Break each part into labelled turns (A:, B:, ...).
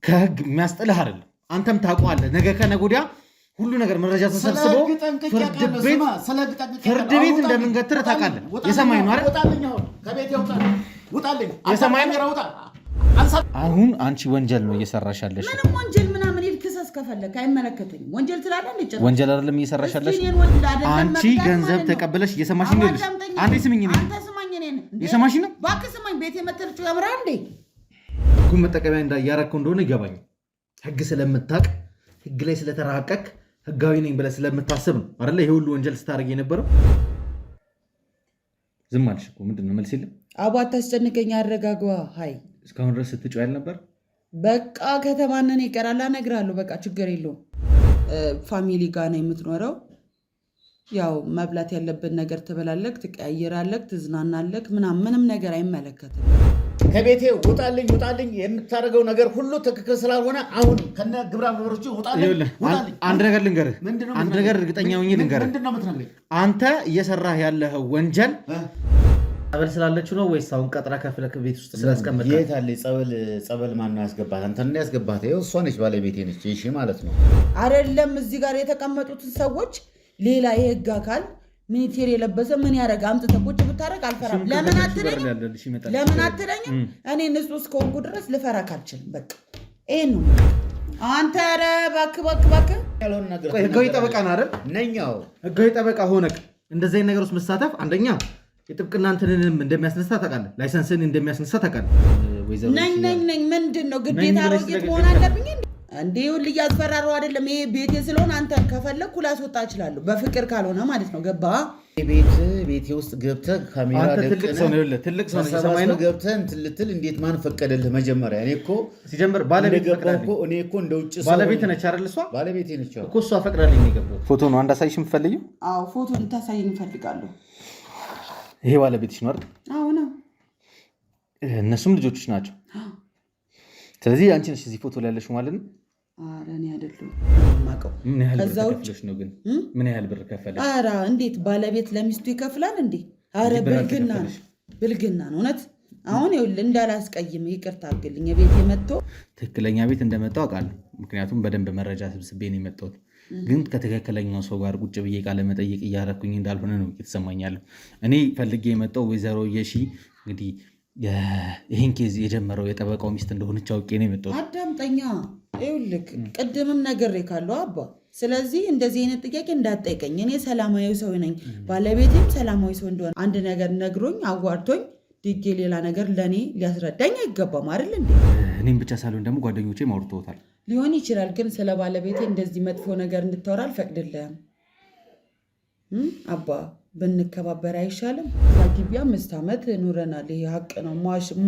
A: ከህግ የሚያስጥልህ አይደለም። አንተም ታውቀዋለህ። ነገ ከነገ ወዲያ ሁሉ ነገር መረጃ ተሰብስቦ ፍርድ ቤት እንደምንገትር ታውቃለህ። የሰማይ ነው አይደል? የሰማይ ነው። አሁን አንቺ ወንጀል ነው እየሰራሽ ያለሽ።
B: ምንም ወንጀል ምናምን ይልክሰስ ከፈለክ አይመለከተኝም። ወንጀል ትላለህ እንዴ?
A: ወንጀል አይደለም እየሰራሽ ያለሽ። አንቺ ገንዘብ ተቀበለሽ እየሰማሽ ነው ያለሽ። አንዴ ስሚኝ ነው።
B: አንተ ስማኝ ነኝ።
A: እየሰማሽ ነው?
B: እባክህ ስማኝ። ቤት የመተልጭው ያምራ እንዴ?
A: ህጉን መጠቀሚያ እንዳያረከው እንደሆነ ይገባኝ። ህግ ስለምታውቅ ህግ ላይ ስለተራቀቅ ህጋዊ ነኝ ብለህ ስለምታስብ ነው አይደለ? ይሄ ሁሉ ወንጀል ስታደርግ የነበረው። ዝም አልሽ እኮ ምንድን ነው መልስ የለም?
B: አቦ አታስጨንቀኝ፣ አረጋጓ። ሀይ
A: እስካሁን ድረስ ስትጮህ ያልነበር?
B: በቃ ከተማነን ይቀራል፣ እነግርሃለሁ። በቃ ችግር የለውም። ፋሚሊ ጋር ነው የምትኖረው። ያው መብላት ያለብን ነገር ትበላለህ፣ ትቀያየራለህ፣ ትዝናናለህ። ምንም ነገር አይመለከትም።
C: ከቤቴ ውጣልኝ ውጣልኝ። የምታደርገው ነገር ሁሉ ትክክል ስላልሆነ አሁን ከነ ግብረ አበሮቹ ውጣልኝ።
A: አንድ ነገር ልንገርህ፣ አንድ ነገር እርግጠኛ ሆኜ ልንገርህ። አንተ እየሰራህ ያለኸው ወንጀል ጸበል ስላለችው ነው ወይስ አሁን ቀጥራ ከፍለህ ቤት ውስጥ ስላስቀመጥክ?
C: የት አለ ጸበል? ማን ነው ያስገባት? አንተ ነው ያስገባት? ይኸው እሷ ነች ባለቤቴ ነች። እሺ ማለት ነው
B: አይደለም? እዚህ ጋር የተቀመጡትን ሰዎች ሌላ የህግ አካል ሚኒቴር የለበሰ ምን ያደረግ አምጥተህ ቁጭ ብታደርግ አልፈራም። ለምን አትለኝም? እኔ ንጹህ እስከሆንኩ ድረስ ልፈራክ አልችልም። በቃ ይሄን ነው አንተ። ኧረ እባክህ
A: ህጋዊ ጠበቃ ነህ አይደል?
C: ነኛው
A: ህጋዊ ጠበቃ ሆነህ እንደዚህ አይነት ነገር ውስጥ መሳተፍ አንደኛ የጥብቅና እንትንንም እንደሚያስነሳ ታውቃለህ። ላይሰንስን እንደሚያስነሳ ታውቃለህ።
B: ነኝ ምንድን ነው ግዴታ አሮጌት መሆን አለብኝ እንዴ? ሁሉ እያስፈራረው አይደለም። ይሄ ቤቴ ስለሆነ አንተን ከፈለግኩ ላስወጣ እችላለሁ፣ በፍቅር ካልሆነ ማለት ነው። ገባ?
C: ቤቴ ውስጥ ገብተህ ካሜራ
A: ትልቅ ሰው ሰማይ ነው
C: ገብተህ እንትን ልትል እንዴት? ማን ፈቀደልህ? መጀመሪያ እኔ እኮ
A: ሲጀምር ባለቤት ፈቅዳለች።
C: እኔ እኮ እንደ ውጭ ሰው
A: ባለቤት ነች አይደል? እሷ
C: ባለቤቴ ነች
A: እኮ እሷ ፈቅዳለች ነው የገባው። ፎቶ ነው አንድ አሳይሽ የምትፈልጊው?
B: አዎ ፎቶ እንታሳይኝ እፈልጋለሁ።
A: ይሄ ባለቤትሽ ነው አይደል?
B: አዎ ነው።
A: እነሱም ልጆችሽ ናቸው። ስለዚህ አንቺ ነሽ እዚህ ፎቶ ላይ ያለሽው ማለት ነው።
B: ኧረ እኔ አይደለሁም የማውቀው።
A: ምን ያህል ብር ከፍለሽ ነው ግን? ምን ያህል ብር ከፈለሽ?
B: ኧረ እንዴት ባለቤት ለሚስቱ ይከፍላል እንዴ? ኧረ ብልግና ነው እውነት። አሁን ይኸውልህ እንዳላስቀይም ይቅርታ አድርግልኝ። የቤት የመጣው
A: ትክክለኛ ቤት እንደመጣው አውቃለሁ። ምክንያቱም በደንብ መረጃ ስብስቤ ነው የመጣሁት። ግን ከትክክለኛው ሰው ጋር ቁጭ ብዬ ቃለ መጠይቅ እያረኩኝ እንዳልሆነ ነው የተሰማኛለሁ። እኔ ፈልጌ የመጣው ወይዘሮ የሺ እንግዲህ ይህን ኬዝ የጀመረው የጠበቃው ሚስት እንደሆነች አውቄ ነው የመጣሁት።
B: አዳምጠኛ። ይኸውልህ ቅድምም ነግሬ ካለው አባ፣ ስለዚህ እንደዚህ አይነት ጥያቄ እንዳትጠይቀኝ። እኔ ሰላማዊ ሰው ነኝ፣ ባለቤቴም ሰላማዊ ሰው እንደሆነ አንድ ነገር ነግሮኝ አዋርቶኝ ድጌ ሌላ ነገር ለእኔ ሊያስረዳኝ አይገባም አይደል እንዴ?
A: እኔም ብቻ ሳልሆን ደግሞ ጓደኞቼ አውርተውታል።
B: ሊሆን ይችላል፣ ግን ስለ ባለቤቴ እንደዚህ መጥፎ ነገር እንድታወራ አልፈቅድልህም። አባ ብንከባበር አይሻልም? ግቢ 5 ዓመት ኑረናል። ይሄ ሀቅ ነው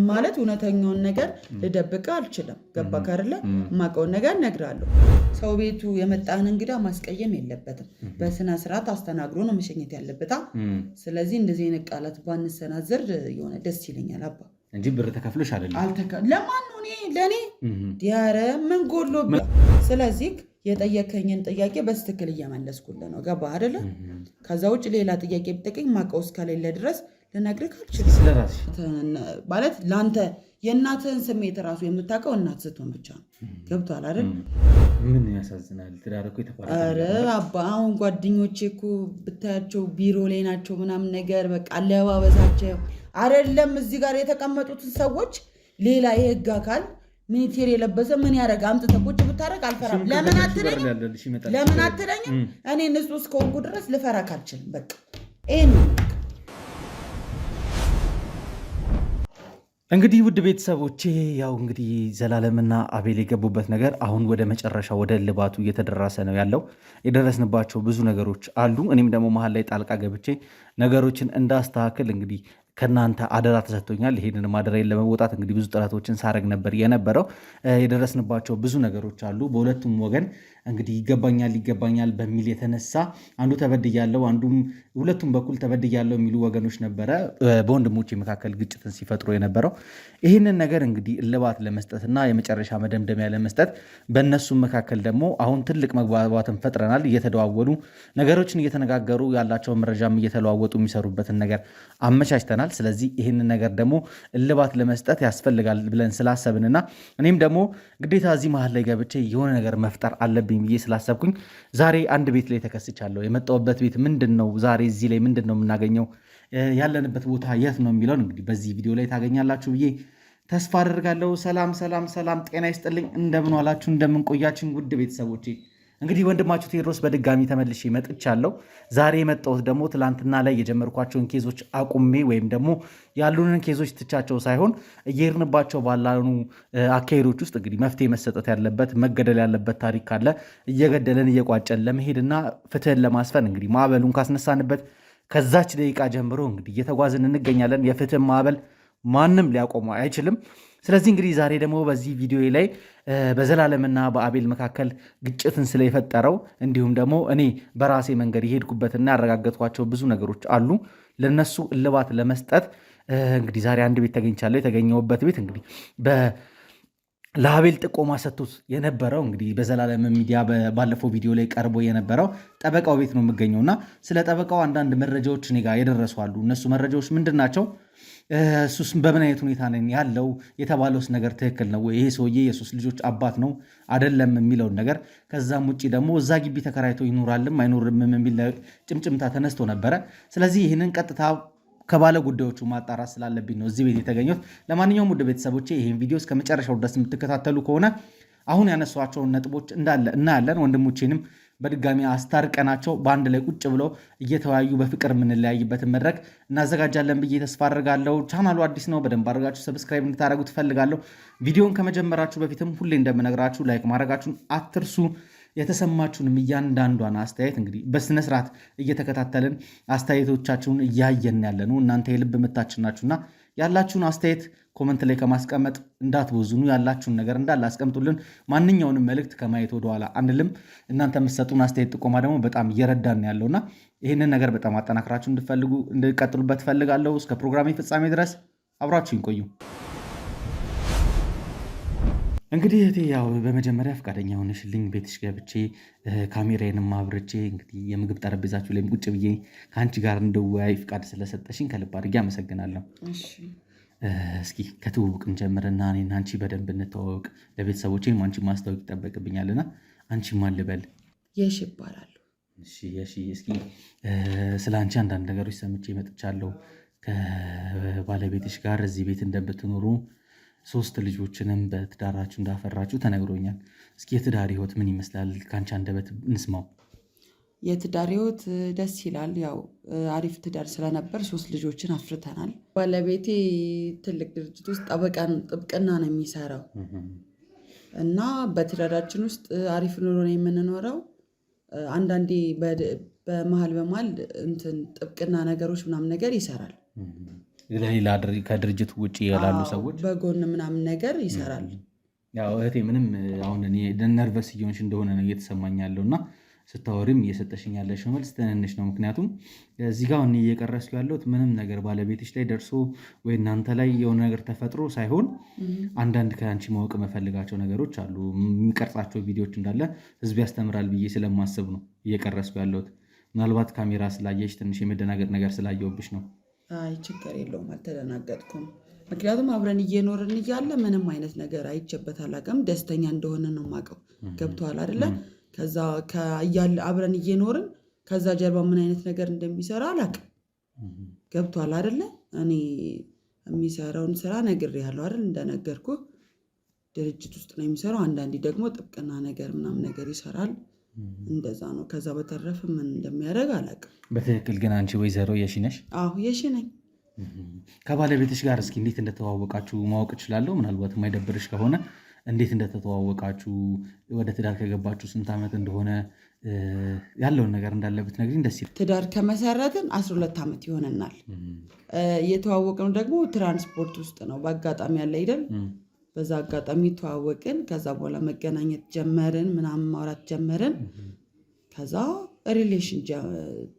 B: ማለት እውነተኛውን ነገር ልደብቅ አልችልም። ገባ ካርለ የማውቀውን ነገር እነግርሃለሁ። ሰው ቤቱ የመጣን እንግዳ ማስቀየም የለበትም። በስነ ስርዓት አስተናግሮ ነው መሸኘት ያለበታ። ስለዚህ እንደዚህ አይነት ቃላት ባንሰናዘር የሆነ ደስ ይለኛል አባ
A: እንጂ ብር ተከፍሎሽ አይደለም።
B: ለማን ነው? ለእኔ ዲያረ ምን ጎሎብህ? ስለዚህ የጠየከኝን ጥያቄ በስትክክል እየመለስኩልህ ነው። ገባ አይደለ? ከዛ ውጭ ሌላ ጥያቄ ብጠይቀኝ ማውቀው እስከሌለ ድረስ ልነግርህ አልችልም።
A: ስለራስሽ
B: ማለት ለአንተ የእናትህን ስሜት እራሱ የምታውቀው እናት ስትሆን ብቻ ነው። ገብቶሃል አይደል?
A: ምን ያሳዝናል። ትዳር እኮ የተባለ
B: ኧረ አባ አሁን ጓደኞቼ እኮ ብታያቸው ቢሮ ላይ ናቸው ምናምን ነገር በቃ አለባበሳቸው አይደለም። እዚህ ጋር የተቀመጡትን ሰዎች ሌላ የህግ አካል ሚኒቴር የለበሰ ምን ያደረግ አምጥተህ ቁጭ ብታደርግ አልፈራም። ለምን አትለኝም? እኔ ንጹህ እስከሆንኩ ድረስ ልፈራክ አልችልም። በቃ ይሄን ነው።
A: እንግዲህ ውድ ቤተሰቦቼ ያው እንግዲህ ዘላለምና አቤል የገቡበት ነገር አሁን ወደ መጨረሻ ወደ ልባቱ እየተደረሰ ነው ያለው። የደረስንባቸው ብዙ ነገሮች አሉ። እኔም ደግሞ መሀል ላይ ጣልቃ ገብቼ ነገሮችን እንዳስተካክል እንግዲህ ከእናንተ አደራ ተሰጥቶኛል። ይሄንን አደራዬን ለመወጣት እንግዲህ ብዙ ጥረቶችን ሳረግ ነበር የነበረው። የደረስንባቸው ብዙ ነገሮች አሉ። በሁለቱም ወገን እንግዲህ ይገባኛል በሚል የተነሳ አንዱ ተበድያለሁ፣ አንዱም ሁለቱም በኩል ተበድያለሁ የሚሉ ወገኖች ነበረ በወንድሞቼ መካከል ግጭትን ሲፈጥሩ የነበረው። ይህንን ነገር እንግዲህ እልባት ለመስጠትና የመጨረሻ መደምደሚያ ለመስጠት በእነሱም መካከል ደግሞ አሁን ትልቅ መግባባትን ፈጥረናል። እየተደዋወሉ ነገሮችን እየተነጋገሩ ያላቸውን መረጃም እየተለዋወጡ የሚሰሩበትን ነገር አመቻችተናል። ስለዚህ ይህንን ነገር ደግሞ እልባት ለመስጠት ያስፈልጋል ብለን ስላሰብንና እኔም ደግሞ ግዴታ እዚህ መሀል ላይ ገብቼ የሆነ ነገር መፍጠር አለብኝ ብዬ ስላሰብኩኝ ዛሬ አንድ ቤት ላይ ተከስቻለሁ። የመጣሁበት ቤት ምንድን ነው? ዛሬ እዚህ ላይ ምንድን ነው የምናገኘው? ያለንበት ቦታ የት ነው የሚለውን እንግዲህ በዚህ ቪዲዮ ላይ ታገኛላችሁ ብዬ ተስፋ አደርጋለሁ። ሰላም ጤና ይስጥልኝ። እንደምን ዋላችሁ? እንደምን ቆያችሁ? ውድ ቤተሰቦቼ እንግዲህ ወንድማችሁ ቴዎድሮስ በድጋሚ ተመልሼ መጥቻለሁ። ዛሬ የመጣሁት ደግሞ ትላንትና ላይ የጀመርኳቸውን ኬዞች አቁሜ ወይም ደግሞ ያሉንን ኬዞች ትቻቸው ሳይሆን እየሄድንባቸው ባላኑ አካሄዶች ውስጥ እንግዲህ መፍትሄ መሰጠት ያለበት መገደል ያለበት ታሪክ ካለ እየገደለን እየቋጨን ለመሄድና ፍትህን ለማስፈን እንግዲህ ማዕበሉን ካስነሳንበት ከዛች ደቂቃ ጀምሮ እንግዲህ እየተጓዝን እንገኛለን። የፍትህ ማዕበል ማንም ሊያቆመው አይችልም። ስለዚህ እንግዲህ ዛሬ ደግሞ በዚህ ቪዲዮ ላይ በዘላለምና በአቤል መካከል ግጭትን ስለየፈጠረው እንዲሁም ደግሞ እኔ በራሴ መንገድ የሄድኩበትና ያረጋገጥኳቸው ብዙ ነገሮች አሉ። ለነሱ እልባት ለመስጠት እንግዲህ ዛሬ አንድ ቤት ተገኝቻለሁ። የተገኘሁበት ቤት እንግዲህ ለአቤል ጥቆማ ሰጥቶት የነበረው እንግዲህ በዘላለም ሚዲያ ባለፈው ቪዲዮ ላይ ቀርቦ የነበረው ጠበቃው ቤት ነው የምገኘውና ስለ ጠበቃው አንዳንድ መረጃዎች እኔ ጋር የደረሱ አሉ። እነሱ መረጃዎች ምንድን ናቸው? እሱስ በምን አይነት ሁኔታ ነኝ ያለው የተባለውስ ነገር ትክክል ነው ወይ? ይሄ ሰውዬ የሶስት ልጆች አባት ነው አይደለም የሚለውን ነገር፣ ከዛም ውጭ ደግሞ እዛ ግቢ ተከራይቶ ይኖራልም አይኖርም የሚል ጭምጭምታ ተነስቶ ነበረ። ስለዚህ ይህንን ቀጥታ ከባለ ጉዳዮቹ ማጣራት ስላለብኝ ነው እዚህ ቤት የተገኘሁት። ለማንኛውም ውድ ቤተሰቦቼ ይህን ቪዲዮ እስከ መጨረሻው ድረስ የምትከታተሉ ከሆነ አሁን ያነሷቸውን ነጥቦች እናያለን። ወንድሞቼንም በድጋሚ አስታርቀናቸው በአንድ ላይ ቁጭ ብለው እየተወያዩ በፍቅር የምንለያይበትን መድረክ እናዘጋጃለን ብዬ ተስፋ አድርጋለሁ። ቻናሉ አዲስ ነው፣ በደንብ አድርጋችሁ ሰብስክራይብ እንድታደርጉ ትፈልጋለሁ። ቪዲዮን ከመጀመራችሁ በፊትም ሁሌ እንደምነግራችሁ ላይክ ማድረጋችሁን አትርሱ። የተሰማችሁንም እያንዳንዷን አስተያየት እንግዲህ በስነስርዓት እየተከታተልን አስተያየቶቻችሁን እያየን ያለ ነው። እናንተ የልብ ምታችን ናችሁና ያላችሁን አስተያየት ኮመንት ላይ ከማስቀመጥ እንዳትቦዝኑ፣ ያላችሁን ነገር እንዳለ አስቀምጡልን። ማንኛውንም መልእክት ከማየት ወደኋላ አንልም። እናንተ የምትሰጡን አስተያየት ጥቆማ ደግሞ በጣም እየረዳን ያለውና ይህንን ነገር በጣም አጠናክራችሁ እንድቀጥሉበት ፈልጋለሁ። እስከ ፕሮግራሜ ፍጻሜ ድረስ አብራችሁ ይቆዩ። እንግዲህ እህቴ ያው በመጀመሪያ ፈቃደኛ ሆነሽልኝ ቤትሽ ገብቼ ካሜራዬንም አብርቼ እንግዲህ የምግብ ጠረጴዛችሁ ላይም ቁጭ ብዬ ከአንቺ ጋር እንደወያይ ፍቃድ ስለሰጠሽኝ ከልብ አድርጌ አመሰግናለሁ። እስኪ ከትውውቅን ጀምርና እኔና አንቺ በደንብ እንተዋወቅ። ለቤተሰቦቼም አንቺ ማስታወቅ ይጠበቅብኛልና አንቺ ማን ልበል?
B: የሺ ይባላሉ።
A: የሺ፣ እስኪ ስለ አንቺ አንዳንድ ነገሮች ሰምቼ መጥቻለሁ። ከባለቤትሽ ጋር እዚህ ቤት እንደምትኖሩ 3 ልጆችንም በትዳራችሁ እንዳፈራችሁ ተነግሮኛል። እስኪ የትዳር ህይወት ምን ይመስላል? ከአንቺ አንደበት እንስማው።
B: የትዳር ህይወት ደስ ይላል። ያው አሪፍ ትዳር ስለነበር 3 ልጆችን አፍርተናል። ባለቤቴ ትልቅ ድርጅት ውስጥ ጥብቅና ነው የሚሰራው እና በትዳራችን ውስጥ አሪፍ ኑሮ ነው የምንኖረው። አንዳንዴ በመሀል ጥብቅና ነገሮች ምናምን ነገር ይሰራል።
A: ሌላ ከድርጅቱ ውጭ ያላሉ ሰዎች
B: በጎን ምናምን ነገር ይሰራል።
A: ያው እህቴ ምንም አሁን እኔ ነርቨስ እየሆንሽ እንደሆነ ነው እየተሰማኝ ያለው እና ስታወሪም እየሰጠሽኝ ያለሽው መልስ ትንንሽ ነው። ምክንያቱም እዚህ ጋር እኔ እየቀረስኩ ያለሁት ምንም ነገር ባለቤትሽ ላይ ደርሶ ወይ እናንተ ላይ የሆነ ነገር ተፈጥሮ ሳይሆን አንዳንድ ከአንቺ ማወቅ መፈልጋቸው ነገሮች አሉ። የሚቀርጻቸው ቪዲዮዎች እንዳለ ህዝብ ያስተምራል ብዬ ስለማስብ ነው እየቀረስኩ ያለሁት። ምናልባት ካሜራ ስላየሽ ትንሽ የመደናገጥ ነገር ስላየውብሽ ነው።
B: አይ ችግር የለውም፣ አልተደናገጥኩም። ምክንያቱም አብረን እየኖርን እያለ ምንም አይነት ነገር አይቼበት አላውቅም። ደስተኛ እንደሆነ ነው የማውቀው። ገብቶሃል አይደለ? ከዛ አብረን እየኖርን ከዛ ጀርባ ምን አይነት ነገር እንደሚሰራ አላውቅም። ገብቶሃል አይደለ? እኔ የሚሰራውን ስራ ነግሬሃለሁ አይደል? እንደነገርኩህ ድርጅት ውስጥ ነው የሚሰራው። አንዳንዴ ደግሞ ጥብቅና ነገር ምናምን ነገር ይሰራል። እንደዛ ነው። ከዛ በተረፈ ምን እንደሚያደርግ አላውቅም።
A: በትክክል ግን አንቺ ወይዘሮ የሺ ነሽ?
B: አዎ የሺ ነኝ።
A: ከባለቤትሽ ጋር እስኪ እንዴት እንደተዋወቃችሁ ማወቅ እችላለሁ? ምናልባት የማይደብርሽ ከሆነ እንዴት እንደተተዋወቃችሁ፣ ወደ ትዳር ከገባችሁ ስንት ዓመት እንደሆነ ያለውን ነገር እንዳለ ብትነግሪኝ ደስ ይላል።
B: ትዳር ከመሰረትን 12 ዓመት ይሆነናል። የተዋወቅነው ደግሞ ትራንስፖርት ውስጥ ነው። በአጋጣሚ ያለ አይደል በዛ አጋጣሚ ተዋወቅን። ከዛ በኋላ መገናኘት ጀመርን፣ ምናምን ማውራት ጀመርን። ከዛ ሪሌሽን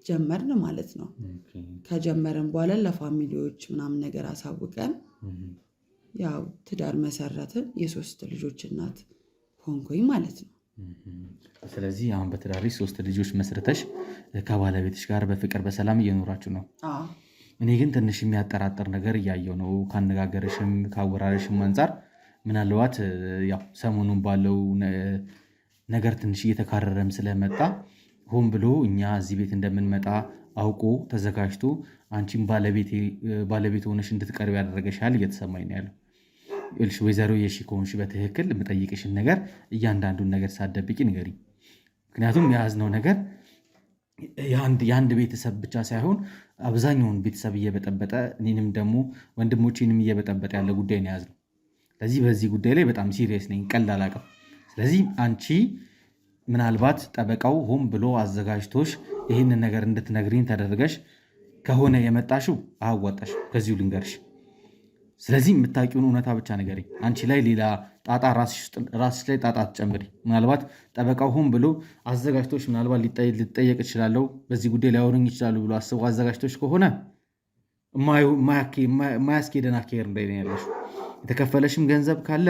B: ጀመርን ማለት ነው። ከጀመርን በኋላ ለፋሚሊዎች ምናምን ነገር አሳውቀን ያው ትዳር መሰረትን። የ3 ልጆች እናት ሆንኩኝ ማለት ነው።
A: ስለዚህ አሁን በትዳሪ 3 ልጆች መስርተሽ ከባለቤትሽ ጋር በፍቅር በሰላም እየኖራችሁ ነው? እኔ ግን ትንሽ የሚያጠራጥር ነገር እያየው ነው ካነጋገርሽም ካወራረሽም አንጻር። ምናልባት ያው ሰሞኑን ባለው ነገር ትንሽ እየተካረረም ስለመጣ ሆን ብሎ እኛ እዚህ ቤት እንደምንመጣ አውቆ ተዘጋጅቶ አንቺም ባለቤት ሆነሽ እንድትቀርብ ያደረገሻል እየተሰማኝ ነው ያለው። እልሽ ወይዘሮ የሺ ከሆንሽ በትክክል የምጠይቅሽን ነገር እያንዳንዱን ነገር ሳትደብቂ ንገሪኝ። ምክንያቱም የያዝነው ነገር የአንድ ቤተሰብ ብቻ ሳይሆን አብዛኛውን ቤተሰብ እየበጠበጠ እኔንም ደግሞ ወንድሞቼንም እየበጠበጠ ያለ ጉዳይ ነው የያዝነው። ስለዚህ በዚህ ጉዳይ ላይ በጣም ሲሪየስ ነኝ፣ ቀልድ አላውቅም። ስለዚህ አንቺ ምናልባት ጠበቃው ሆን ብሎ አዘጋጅቶሽ ይህንን ነገር እንድትነግሪኝ ተደርገሽ ከሆነ የመጣሽው አያዋጣሽ፣ ከዚሁ ልንገርሽ። ስለዚህ የምታውቂውን እውነታ ብቻ ንገሪኝ። አንቺ ላይ ሌላ ጣጣ ራስሽ ላይ ጣጣ ትጨምሪ። ምናልባት ጠበቃው ሆን ብሎ አዘጋጅቶሽ ምናልባት ልጠየቅ እችላለሁ፣ በዚህ ጉዳይ ሊያወሩኝ ይችላሉ ብሎ አስቦ አዘጋጅቶሽ ከሆነ የማያስኬደን አካሄድ ላይ ነው ያለሽ። የተከፈለሽም ገንዘብ ካለ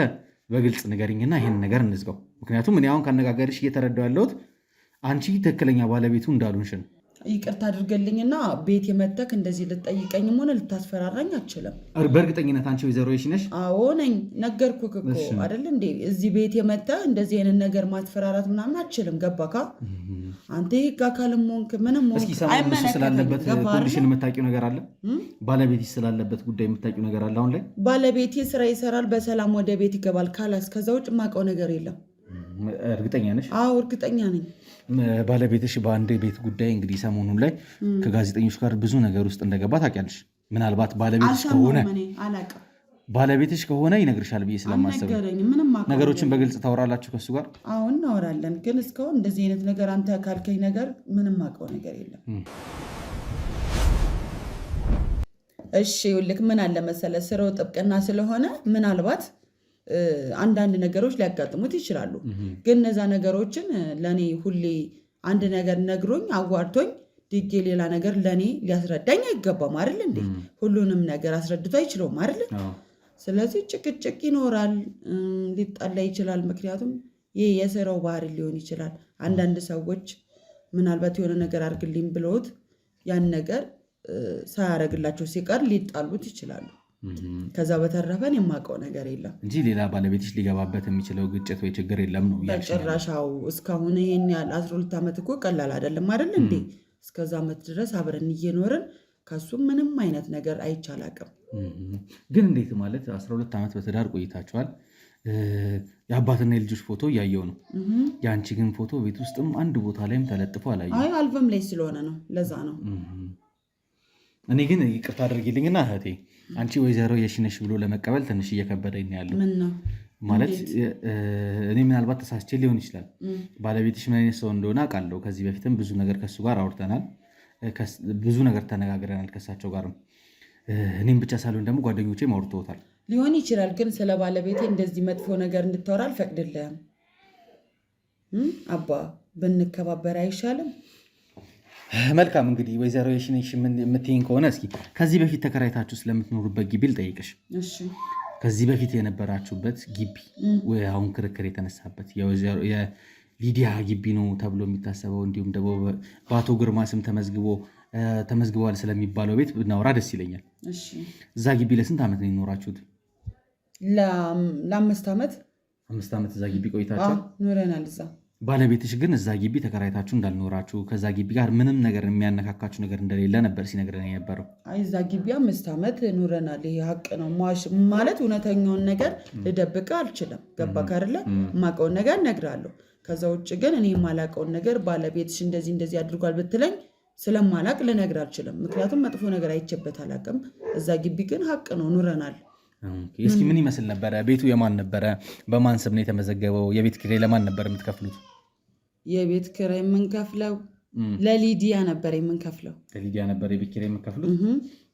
A: በግልጽ ንገሪኝና ይህን ነገር እንዝጋው። ምክንያቱም እኔ አሁን ካነጋገርሽ እየተረዳሁ ያለሁት አንቺ ትክክለኛ ባለቤቱ እንዳሉንሽ ነው።
B: ይቅርታ አድርገልኝና ቤት የመተክ እንደዚህ ልጠይቀኝም ሆነ ልታስፈራራኝ አችልም።
A: በእርግጠኝነት አንቺ ወይዘሮ የሺ ነሽ?
B: አዎ ነኝ። ነገርኩህ እኮ አይደል እንዴ? እዚህ ቤት የመተህ እንደዚህ አይነት ነገር ማስፈራራት ምናምን አችልም። ገባካ? አንተ ህግ አካልም ሆንክ ምንም ሆንክ
A: ስላለበት ኮንዲሽን የምታውቂው ነገር አለ? ባለቤትሽ ስላለበት ጉዳይ የምታውቂው ነገር አለ? አሁን ላይ ባለቤቴ
B: ስራ ይሰራል፣ በሰላም ወደ ቤት ይገባል። ካላስ ከዛ ውጭ የማውቀው ነገር የለም።
A: እርግጠኛ ነሽ?
B: አዎ እርግጠኛ ነኝ።
A: ባለቤትሽ በአንድ ቤት ጉዳይ እንግዲህ ሰሞኑን ላይ ከጋዜጠኞች ጋር ብዙ ነገር ውስጥ እንደገባ ታውቂያለሽ። ምናልባት ባለቤትሽ ከሆነ ይነግርሻል ብዬ ስለማሰብ ነገሮችን በግልጽ ታወራላችሁ ከሱ ጋር?
B: አሁን እናወራለን፣ ግን እስካሁን እንደዚህ አይነት ነገር አንተ ካልከኝ ነገር ምንም አውቀው ነገር የለም። እሺ ይኸውልህ ምን አለ መሰለህ፣ ስራው ጥብቅና ስለሆነ ምናልባት አንዳንድ ነገሮች ሊያጋጥሙት ይችላሉ። ግን እነዛ ነገሮችን ለኔ ሁሌ አንድ ነገር ነግሮኝ አዋርቶኝ ድጌ ሌላ ነገር ለኔ ሊያስረዳኝ አይገባም አይደል እንዴ? ሁሉንም ነገር አስረድቶ አይችለውም አይደል? ስለዚህ ጭቅጭቅ ይኖራል፣ ሊጣላ ይችላል። ምክንያቱም ይህ የስራው ባህሪ ሊሆን ይችላል። አንዳንድ ሰዎች ምናልባት የሆነ ነገር አድርግልኝ ብለውት ያን ነገር ሳያደርግላቸው ሲቀር ሊጣሉት ይችላሉ። ከዛ በተረፈን የማውቀው ነገር የለም
A: እንጂ ሌላ ባለቤትሽ ሊገባበት የሚችለው ግጭት ወይ ችግር የለም ነው
B: በጭራሻው። እስካሁን ይሄን ያህል 12 ዓመት እኮ ቀላል አይደለም አይደል እንዴ? እስከዛ ዓመት ድረስ አብረን እየኖርን ከሱ ምንም አይነት ነገር አይቻላቅም።
A: ግን እንዴት ማለት 12 ዓመት በትዳር ቆይታችኋል። የአባትና የልጆች ፎቶ እያየው ነው። የአንቺ ግን ፎቶ ቤት ውስጥም አንድ ቦታ ላይም ተለጥፎ አላየሁም።
B: አይ አልበም ላይ ስለሆነ ነው፣ ለዛ ነው።
A: እኔ ግን ይቅርታ አድርጊልኝና እህቴ አንቺ ወይዘሮ የሺ ነሽ ብሎ ለመቀበል ትንሽ እየከበደኝ ያለው ማለት እኔ ምናልባት ተሳስቼ ሊሆን ይችላል። ባለቤትሽ ምን አይነት ሰው እንደሆነ አውቃለሁ። ከዚህ በፊትም ብዙ ነገር ከሱ ጋር አውርተናል፣ ብዙ ነገር ተነጋግረናል ከሳቸው ጋርም። እኔም ብቻ ሳልሆን ደግሞ ጓደኞቼም አውርተውታል።
B: ሊሆን ይችላል፣ ግን ስለ ባለቤቴ እንደዚህ መጥፎ ነገር እንድታወራ አልፈቅድልህም። አባ ብንከባበር አይሻልም?
A: መልካም እንግዲህ ወይዘሮ የሺ ነሽ የምትይኝ ከሆነ እስኪ ከዚህ በፊት ተከራይታችሁ ስለምትኖሩበት ግቢ ልጠይቅሽ። ከዚህ በፊት የነበራችሁበት ግቢ አሁን ክርክር የተነሳበት የሊዲያ ግቢ ነው ተብሎ የሚታሰበው እንዲሁም ደግሞ በአቶ ግርማ ስም ተመዝግበዋል ስለሚባለው ቤት ብናወራ ደስ ይለኛል። እዛ ግቢ ለስንት ዓመት ነው የኖራችሁት?
B: ለ5 ዓመት።
A: 5 ዓመት እዛ ግቢ ቆይታችሁ
B: ኖረናል እዛ።
A: ባለቤትሽ ግን እዛ ግቢ ተከራይታችሁ እንዳልኖራችሁ ከዛ ግቢ ጋር ምንም ነገር የሚያነካካችሁ ነገር እንደሌለ ነበር ሲነግረን የነበረው።
B: አይ እዛ ግቢ 5 ዓመት ኖረናል። ይሄ ሀቅ ነው ማለት እውነተኛውን ነገር ልደብቅ አልችልም። ገባህ አይደለ? የማውቀውን ነገር እነግርሃለሁ። ከዛ ውጭ ግን እኔ የማላውቀውን ነገር ባለቤትሽ እንደዚህ አድርጓል ብትለኝ ስለማላውቅ ልነግር አልችልም። ምክንያቱም መጥፎ ነገር አይቼበት አላውቅም። እዛ ግቢ ግን ሀቅ ነው ኖረናል።
A: እስኪ ምን ይመስል ነበረ? ቤቱ የማን ነበረ? በማን ስም ነው የተመዘገበው? የቤት ኪራይ ለማን ነበር የምትከፍሉት?
B: የቤት ኪራይ የምንከፍለው ለሊዲያ ነበር የምንከፍለው።
A: ለሊዲያ ነበር የቤት ኪራይ የምንከፍሉት።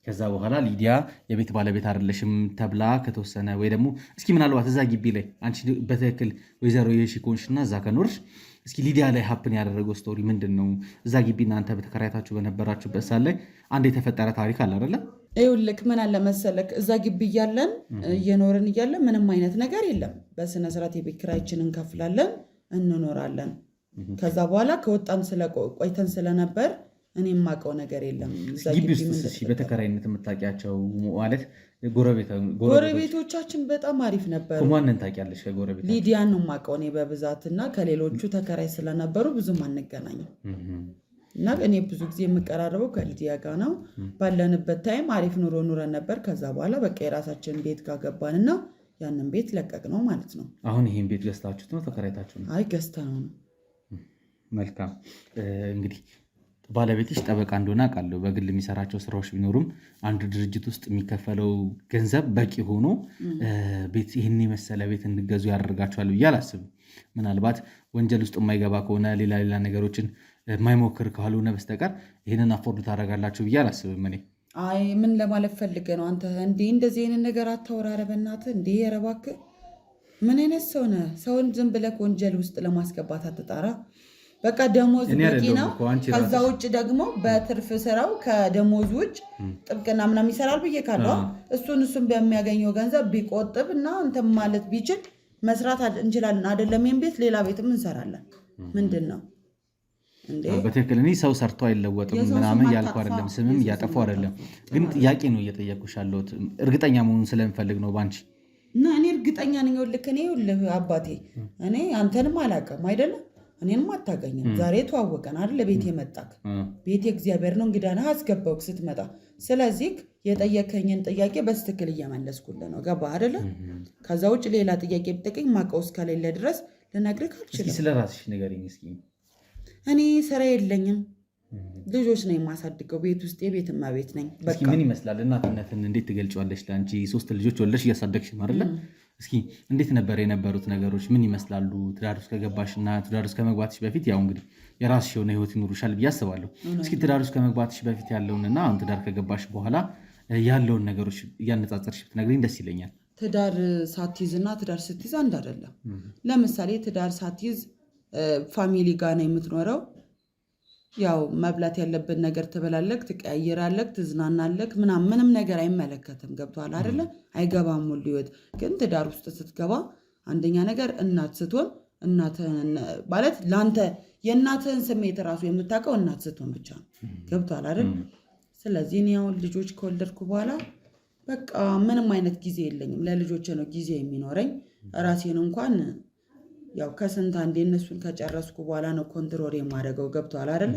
A: ከዛ በኋላ ሊዲያ የቤት ባለቤት አይደለሽም ተብላ ከተወሰነ ወይ ደግሞ እስኪ ምናልባት እዛ ግቢ ላይ አንቺ በትክክል ወይዘሮ የሺ ኮንሽና እዛ ከኖርሽ እስኪ ሊዲያ ላይ ሀፕን ያደረገው ስቶሪ ምንድን ነው? እዛ ግቢ እናንተ በተከራይታችሁ በነበራችሁበት ሳለ አንድ የተፈጠረ ታሪክ አለ አይደለ?
B: ይኸውልህ ምን አለ መሰለክ እዛ ግቢ እያለን እየኖርን እያለን ምንም አይነት ነገር የለም። በስነ ስርዓት የቤት ኪራያችንን እንከፍላለን እንኖራለን። ከዛ በኋላ ከወጣን ቆይተን ስለነበር እኔ የማውቀው ነገር የለም።
A: ግቢ ውስጥ በተከራይነት የምታውቂያቸው ማለት
B: ጎረቤቶቻችን በጣም አሪፍ ነበሩ።
A: ማንን ታውቂያለሽ? ከጎረቤት
B: ሊዲያን ነው የማውቀው እኔ በብዛት እና ከሌሎቹ ተከራይ ስለነበሩ ብዙም አንገናኝም እና እኔ ብዙ ጊዜ የምቀራረበው ከሊዲያ ጋር ነው። ባለንበት ታይም አሪፍ ኑሮ ኑረን ነበር። ከዛ በኋላ በቃ የራሳችን ቤት ጋር ገባንና ያንን ቤት ለቀቅ ነው ማለት ነው።
A: አሁን ይህን ቤት ገዝታችሁት ነው ተከራይታችሁ ነው?
B: አይ ገዝተነው ነው።
A: መልካም እንግዲህ ባለቤትሽ ጠበቃ እንደሆነ አውቃለሁ። በግል የሚሰራቸው ስራዎች ቢኖሩም አንድ ድርጅት ውስጥ የሚከፈለው ገንዘብ በቂ ሆኖ ቤት ይህን የመሰለ ቤት እንድገዙ ያደርጋቸዋል ብዬ አላስብም። ምናልባት ወንጀል ውስጥ የማይገባ ከሆነ ሌላ ነገሮችን የማይሞክር ካልሆነ በስተቀር ይህንን አፎርድ ታደርጋላችሁ ብዬ አላስብም። እኔ
B: አይ ምን ለማለት ፈልገ ነው አንተ እንደዚህ አይነት ነገር አታወራረ በእናትህ እንዴ! ኧረ እባክህ ምን አይነት ሰው ነህ? ሰውን ዝም ብለህ ወንጀል ውስጥ ለማስገባት አትጣራ። በቃ ደሞዝ በቂ ነው። ከዛ ውጭ ደግሞ በትርፍ ስራው ከደሞዝ ውጭ ጥብቅና ምናምን ይሰራል ብዬ ካለው እሱን በሚያገኘው ገንዘብ ቢቆጥብ እና እንትን ማለት ቢችል መስራት እንችላለን። አይደለም ይሄን ቤት ሌላ ቤትም እንሰራለን። ምንድን ነው እንዴ?
A: በትክክል እኔ ሰው ሰርቶ አይለወጥም ምናምን ያልኩ አይደለም፣ ስምም እያጠፉ አይደለም። ግን ጥያቄ ነው እየጠየኩሽ ያለሁት እርግጠኛ መሆኑን ስለምፈልግ ነው ባንቺ
B: እና እኔ እርግጠኛ ነኝ። ይኸውልህ አባቴ እኔ አንተንም አላውቅም አይደለም እኔንም አታገኝም። ዛሬ ተዋወቀን አይደል? ቤት የመጣክ ቤት እግዚአብሔር ነው እንግዳ ነህ አስገባውክ ስትመጣ። ስለዚህ የጠየከኝን ጥያቄ በስትክክል እየመለስኩልህ ነው። ገባህ አይደለ? ከዛ ውጭ ሌላ ጥያቄ ብትጠይቀኝ ማውቀው እስከሌለ ድረስ ልነግርህ አልችልም።
A: ስለ ራስሽ ንገሪኝ እስኪ።
B: እኔ ስራ የለኝም፣ ልጆች ነው የማሳድገው። ቤት ውስጥ የቤት እመቤት ነኝ። በቃ
A: ምን ይመስላል እናትነትን እንዴት ትገልጫለሽ? ለአንቺ 3 ልጆች ወልደሽ እያሳደግሽ ነው አይደለ? እስኪ እንዴት ነበር የነበሩት ነገሮች ምን ይመስላሉ? ትዳር ውስጥ ከገባሽና ትዳር ውስጥ ከመግባትሽ በፊት ያው እንግዲህ የራስሽ የሆነ ህይወት ይኖርሻል ብዬ አስባለሁ። እስኪ ትዳር ውስጥ ከመግባትሽ በፊት ያለውንና አሁን ትዳር ከገባሽ በኋላ ያለውን ነገሮች እያነጻጸርሽ ብትነግሪኝ ደስ ይለኛል።
B: ትዳር ሳትይዝና ትዳር ስትይዝ አንድ አይደለም። ለምሳሌ ትዳር ሳትይዝ ፋሚሊ ጋር ነው የምትኖረው። ያው መብላት ያለብን ነገር ትበላለክ፣ ትቀያየራለክ፣ ትዝናናለክ ምንም ነገር አይመለከትም። ገብቶሃል አይደለ? አይገባም ሙሉ ህይወት። ግን ትዳር ውስጥ ስትገባ አንደኛ ነገር እናት ስትሆን እናትህን ማለት ለአንተ የእናትህን ስሜት ራሱ የምታውቀው እናት ስትሆን ብቻ ነው። ገብቶሃል አይደል? ስለዚህ እኔ አሁን ልጆች ከወለድኩ በኋላ በቃ ምንም አይነት ጊዜ የለኝም። ለልጆች ነው ጊዜ የሚኖረኝ። ራሴን እንኳን ያው ከስንት አንዴ እነሱን ከጨረስኩ በኋላ ነው ኮንትሮል የማደርገው። ገብቶሃል አይደለ?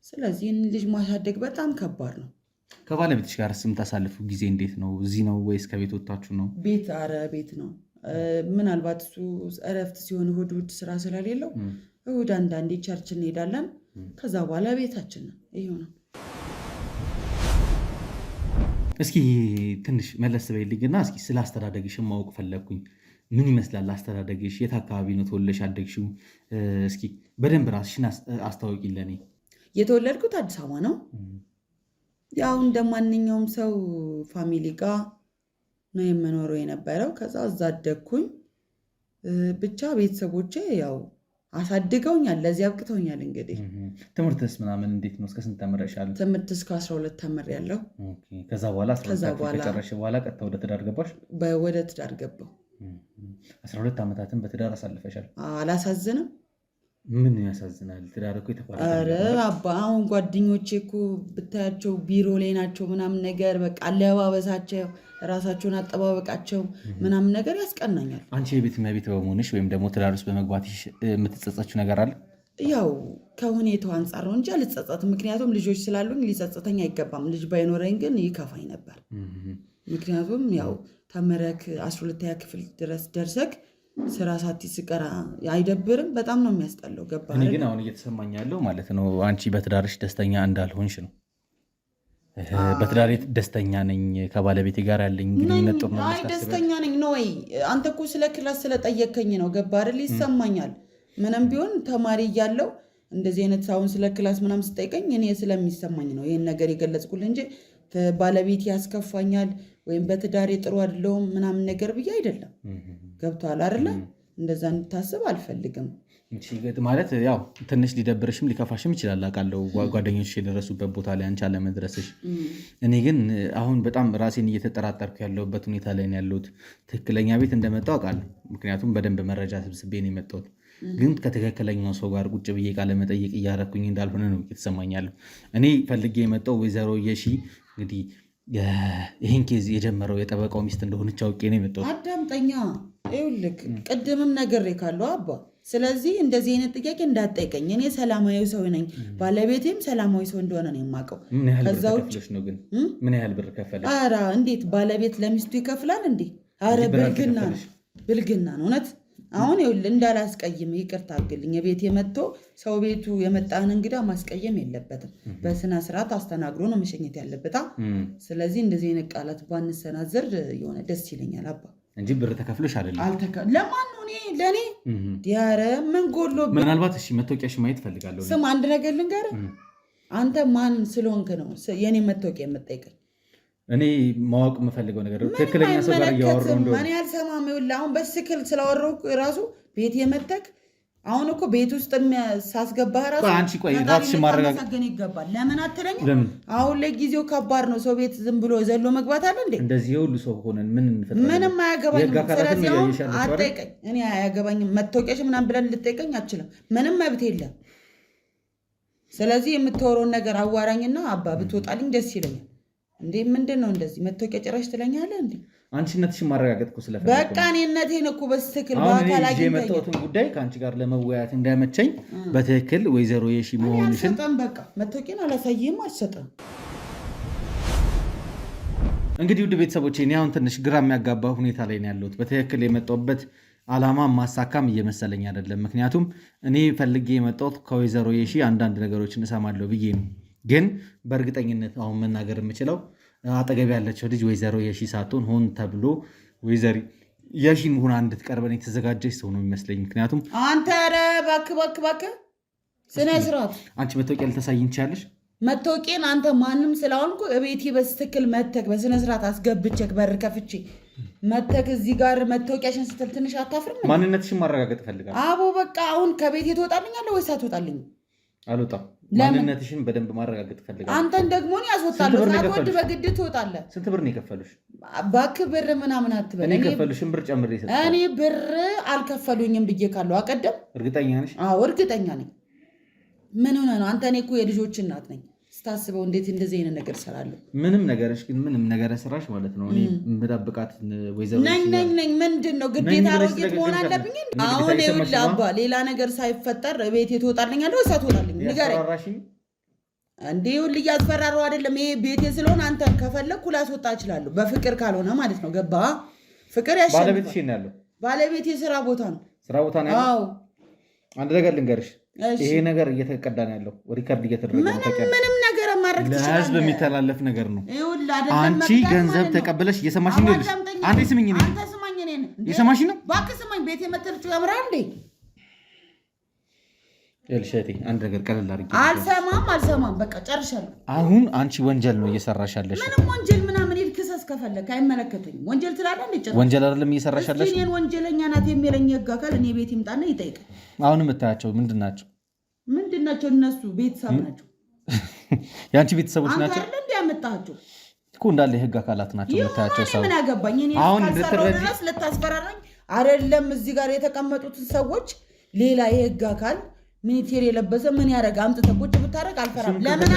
B: ስለዚህ ልጅ ማሳደግ በጣም ከባድ ነው።
A: ከባለቤትሽ ጋር የምታሳልፉ ጊዜ እንዴት ነው? እዚህ ነው ወይስ ከቤት ወጣችሁ ነው?
B: ቤት ቤት ነው። ምናልባት እሱ እረፍት ሲሆን እሑድ ስራ ስለሌለው እሑድ አንዳንዴ ቸርች እንሄዳለን። ከዛ በኋላ ቤታችን ነው። ይሄው ነው።
A: እስኪ ትንሽ መለስ በይልኝና እስኪ ስለ አስተዳደግሽ ማወቅ ፈለግኩኝ። ምን ይመስላል አስተዳደግሽ? የት አካባቢ ነው ተወልደሽ ያደግሽው? እስኪ በደንብ ራስሽን አስታውቂኝ ለኔ።
B: የተወለድኩት አዲስ አበባ ነው። ያው እንደማንኛውም ሰው ፋሚሊ ጋር ነው የምኖረው የነበረው። ከዛ እዛ አደግኩኝ። ብቻ ቤተሰቦቼ ያው አሳድገውኛል፣ ለዚህ አብቅተውኛል። እንግዲህ
A: ትምህርትስ ምናምን እንዴት ነው? እስከ ስንት ተምረሻል?
B: ትምህርት እስከ 12 ተምሬያለሁ።
A: ከዛ በኋላ ከጨረስሽ በኋላ ቀጥታ ወደ ትዳር ገባሽ?
B: ወደ ትዳር ገባሁ።
A: 12 ዓመታትን በትዳር አሳልፈሻል።
B: አላሳዝንም?
A: ምን ያሳዝናል? ትዳር እኮ የተቋረጠ።
B: ኧረ አባ አሁን ጓደኞቼ እኮ ብታያቸው ቢሮ ላይ ናቸው ምናምን ነገር በቃ አለባበሳቸው፣ ራሳቸውን አጠባበቃቸው ምናምን ነገር ያስቀናኛል።
A: አንቺ የቤት እመቤት በመሆንሽ ወይም ደግሞ ትዳር ውስጥ በመግባትሽ የምትጸጸችው ነገር አለ?
B: ያው ከሁኔታው አንጻር ነው እንጂ አልጸጸትም። ምክንያቱም ልጆች ስላሉኝ ሊጸጸተኝ አይገባም። ልጅ ባይኖረኝ ግን ይከፋኝ ነበር። ምክንያቱም ያው ተምረክ 12ኛ ክፍል ድረስ ደርሰክ ስራ ሳትይዝ ስቀራ አይደብርም? በጣም ነው የሚያስጠላው። ገባህ?
A: እኔ ግን አሁን እየተሰማኝ ያለው ማለት ነው አንቺ በትዳርሽ ደስተኛ እንዳልሆንሽ ነው። በትዳሬ ደስተኛ ነኝ፣ ከባለቤቴ ጋር ያለኝ ግንኙነት ጥሩ ነው።
B: አይ ደስተኛ ነኝ ነው ወይ? አንተ እኮ ስለ ክላስ ስለጠየከኝ ነው። ገባህ አይደል? ይሰማኛል። ምንም ቢሆን ተማሪ እያለሁ እንደዚህ አይነት አሁን ስለ ክላስ ምናምን ስጠይቀኝ እኔ ስለሚሰማኝ ነው ይሄን ነገር የገለጽኩልህ እንጂ ባለቤት ያስከፋኛል ወይም በትዳሬ ጥሩ አይደለሁም ምናምን ነገር ብዬ አይደለም። ገብቶሃል አይደለ? እንደዛ እንድታስብ አልፈልግም።
A: ማለት ያው ትንሽ ሊደብርሽም ሊከፋሽም ይችላል አውቃለሁ፣ ጓደኞች የደረሱበት ቦታ ላይ አንቺ አለመድረስሽ። እኔ ግን አሁን በጣም ራሴን እየተጠራጠርኩ ያለሁበት ሁኔታ ላይ ነው ያለሁት። ትክክለኛ ቤት እንደመጣሁ አውቃለሁ፣ ምክንያቱም በደንብ መረጃ ስብስቤ ነው የመጣሁት። ግን ከትክክለኛው ሰው ጋር ቁጭ ብዬ ቃለ መጠይቅ እያረኩኝ እንዳልሆነ ነው የተሰማኛለሁ። እኔ ፈልጌ የመጣው ወይዘሮ የሺ እንግዲህ ይህን ኬዝ የጀመረው የጠበቃው ሚስት እንደሆነች አውቄ ነው የመጣሁት።
B: አዳምጠኛ፣ ይኸውልህ ቅድምም ነግሬ ካለው አባ፣ ስለዚህ እንደዚህ አይነት ጥያቄ እንዳትጠይቀኝ። እኔ ሰላማዊ ሰው ነኝ፣ ባለቤቴም ሰላማዊ ሰው እንደሆነ ነው የማውቀው።
A: ምን ያህል ብር ከፍለሽ ነው ግን? ምን ያህል ብር ከፈለሽ?
B: ኧረ እንዴት ባለቤት ለሚስቱ ይከፍላል እንዴ? ኧረ ብልግና ነው እውነት። አሁን ይኸውልህ እንዳላስቀይም ይቅርታ አድርግልኝ። የቤት የመጥቶ ሰው ቤቱ የመጣን እንግዳ ማስቀየም የለበትም። በስነ ስርዓት አስተናግዶ ነው መሸኘት ያለበት። ስለዚህ እንደዚህ አይነት ቃላት ባንሰናዘር የሆነ ደስ ይለኛል አባ
A: እንጂ ብር ተከፍሎሽ አይደለም።
B: ለማን ነው? ለእኔ ዲያረ ምን ጎሎብኝ?
A: ምናልባት እሺ መታወቂያሽ ማየት ፈልጋለሁ።
B: ስም አንድ ነገር ልንገርህ፣ አንተ ማን ስለሆንክ ነው የኔ መታወቂያ የምጠይቀኝ?
A: እኔ ማወቅ የምፈልገው ነገር ትክክለኛ ሰው ጋር እያወራሁ እንደሆነ
B: እኔ አልሰማም። ይኸውልህ አሁን በስክል ስላወራሁ ራሱ ቤት የመተክ አሁን እኮ ቤት ውስጥ ሳስገባህ ራሱ
A: አንቺ ቆይ ራስሽን ማረጋገጥ
B: ይገባል። ለምን አትለኝም? አሁን ለጊዜው ከባድ ነው። ሰው ቤት ዝም ብሎ ዘሎ መግባት አለ እንዴ?
A: እንደዚህ ሁሉ ሰው ሆነን
B: ምንም አያገባኝም። ስለዚህ አትጠይቀኝ። እኔ አያገባኝም። መታወቂያሽ ምናምን ብለን ልጠይቀኝ አትችልም። ምንም መብት የለም። ስለዚህ የምታወራውን ነገር አዋራኝና አባ ብትወጣልኝ ደስ ይለኛል። እንዴ ምንድን ነው እንደዚህ መታወቂያ ጭራሽ ትለኛለህ እንዴ?
A: አንቺነትሽን ማረጋገጥ እኮ ስለፈለኩ
B: በቃ እኔነቴን እኮ በትክክል በአካል አግኝተኸኝ
A: የመጣሁትን ጉዳይ ከአንቺ ጋር ለመወያየት እንዳይመቸኝ በትክክል ወይዘሮ የሺ መሆንሽን
B: በቃ መታወቂያን አላሳይህም፣ አልሰጠም።
A: እንግዲህ ውድ ቤተሰቦቼ እኔ አሁን ትንሽ ግራ የሚያጋባ ሁኔታ ላይ ነው ያለሁት። በትክክል የመጣሁበት ዓላማ ማሳካም እየመሰለኝ አይደለም። ምክንያቱም እኔ ፈልጌ የመጣሁት ከወይዘሮ የሺ አንዳንድ ነገሮችን እሰማለሁ ብዬ ነው። ግን በእርግጠኝነት አሁን መናገር የምችለው አጠገብ ያለችው ልጅ ወይዘሮ የሺ ሳትሆን ሆን ተብሎ ወይዘሪ የሺን ሆና እንድትቀርበን የተዘጋጀች ሰው ነው የሚመስለኝ። ምክንያቱም
B: አንተ ኧረ እባክህ ስነ ስርዓት
A: አንቺ መታወቂያ ልታሳይኝ ትችያለሽ።
B: መታወቂያን አንተ ማንም ስላሆንኩ እቤቴ በስትክክል መተክ በስነ ስርዓት አስገብቼክ በር ከፍቼ መተክ እዚህ ጋር መታወቂያሽን ስትል ትንሽ አታፍርም?
A: ማንነትሽን ማረጋገጥ እፈልጋለሁ።
B: አቦ በቃ አሁን ከቤቴ ትወጣልኛለህ ወይስ አትወጣልኝም?
A: አልወጣም። ማንነትሽን በደንብ ማረጋገጥ እፈልጋለሁ።
B: አንተን ደግሞ እኔ ያስወጣለሁ። ሳትወድ በግድ ትወጣለህ።
A: ስንት ብር ነው የከፈሉሽ?
B: እባክህ ብር ምናምን አትበል።
A: እኔ የከፈሉሽን ብር ጨምሬ ሰጥቼ
B: እኔ ብር አልከፈሉኝም ብዬ ካለው አቀደም።
A: እርግጠኛ ነሽ?
B: አዎ እርግጠኛ ነኝ። ምን ሆነ ነው? አንተ እኔ እኮ የልጆች እናት ነኝ። ስታስበው እንዴት እንደዚህ አይነት ነገር እሰራለሁ?
A: ምንም ነገርሽ ግን ምንም ነገር ስራሽ ማለት ነው። እኔ የምጠብቃት ወይዘሮ
B: ነኝ። ምንድን ነው ግዴታ አሮጌት መሆን አለብኝ? አሁን ይኸውልህ አባ ሌላ ነገር ሳይፈጠር ቤቴ ትወጣልኛለህ ወይስ አትወጣልኝ? ንገረኝ እንዴ። ይኸውልህ እያስፈራራሁ አይደለም። ይሄ ቤቴ ስለሆነ አንተ ከፈለግኩ ላስወጣ እችላለሁ፣ በፍቅር ካልሆነ ማለት ነው። ገባ? ፍቅር ያሸንፋል።
A: ባለቤትሽ ነው ያለው?
B: ባለቤቴ ስራ ቦታ ነው።
A: ስራ ቦታ ነው ያለው? አዎ። አንድ ነገር ልንገርሽ፣ ይሄ ነገር እየተቀዳ ነው ያለው፣ ሪከርድ እየተደረገ ነው።
B: ምንም ነገር ማድረግ ትችላለህ።
A: ለህዝብ የሚተላለፍ ነገር ነው። አንቺ ገንዘብ ተቀበለሽ እየሰማሽኝ ነው? አንዴ ስሚኝ።
B: አንተ ስማኝ። እኔን
A: እየሰማሽኝ ነው?
B: እባክህ ስማኝ። ቤት የመተልችው ያምራል እንዴ?
A: እልሸቴ አንድ ነገር ቀለል አድርጌ
B: አልሰማም። በቃ ጨርሻለሁ።
A: አሁን አንቺ ወንጀል ነው እየሰራሽ ያለሽ።
B: ምንም ወንጀል ምናምን ይል ክሰስ ከፈለክ አይመለከተኝም። ወንጀል ትላለህ እንዴ? ጨርሻለሁ።
A: ወንጀል አይደለም እየሰራሽ ያለሽ።
B: እኔን ወንጀለኛ ናት የሚለኝ ህግ አካል እኔ ቤት ይምጣና ይጠይቅ።
A: አሁን የምታያቸው ምንድን ናቸው?
B: እነሱ ቤተሰብ ናቸው።
A: የአንቺ ቤተሰቦች ናቸው
B: አንተ እንዴ ያመጣቸው
A: እኮ እንዳለ የህግ አካላት ናቸው የምታያቸው። ሰው
B: ምን አገባኝ እኔ? አሁን ድረስ ልታስፈራራኝ አይደለም። እዚህ ጋር የተቀመጡትን ሰዎች ሌላ የህግ አካል ሚኒቴር የለበሰ ምን ያደረገ አምጥተህ ቁጭ ብታደርግ አልፈራም። ለምን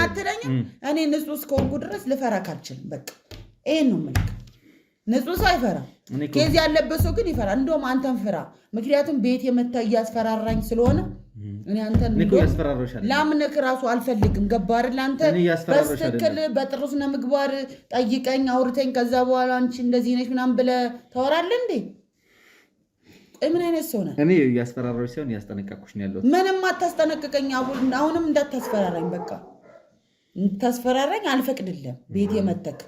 B: አትለኝም? እኔ ንጹህ እስከሆንኩ ድረስ ልፈራክ አልችልም። በቃ ይሄን ነው የምልህ። ንጹህ ሰው አይፈራም። ከዚህ ያለበት ሰው ግን ይፈራል። እንደውም አንተን ፍራ። ምክንያቱም ቤት የመታ እያስፈራራኝ ስለሆነ እኔ አንተን ላምነክ ራሱ አልፈልግም። ገባህ አይደል? አንተ በስትክክል በጥሩ ስነ ምግባር ጠይቀኝ አውርተኝ ከዛ በኋላ አንቺ እንደዚህ ነሽ ምናምን ብለህ ታወራለህ እንዴ? ምን አይነት ሰው ነህ?
A: እኔ እያስፈራራሁሽ ሳይሆን እያስጠነቀቅኩሽ ነው ያለሁት።
B: ምንም አታስጠነቅቀኝ። አሁንም እንዳታስፈራራኝ። በቃ ታስፈራራኝ አልፈቅድልህም። ቤቴ መተክ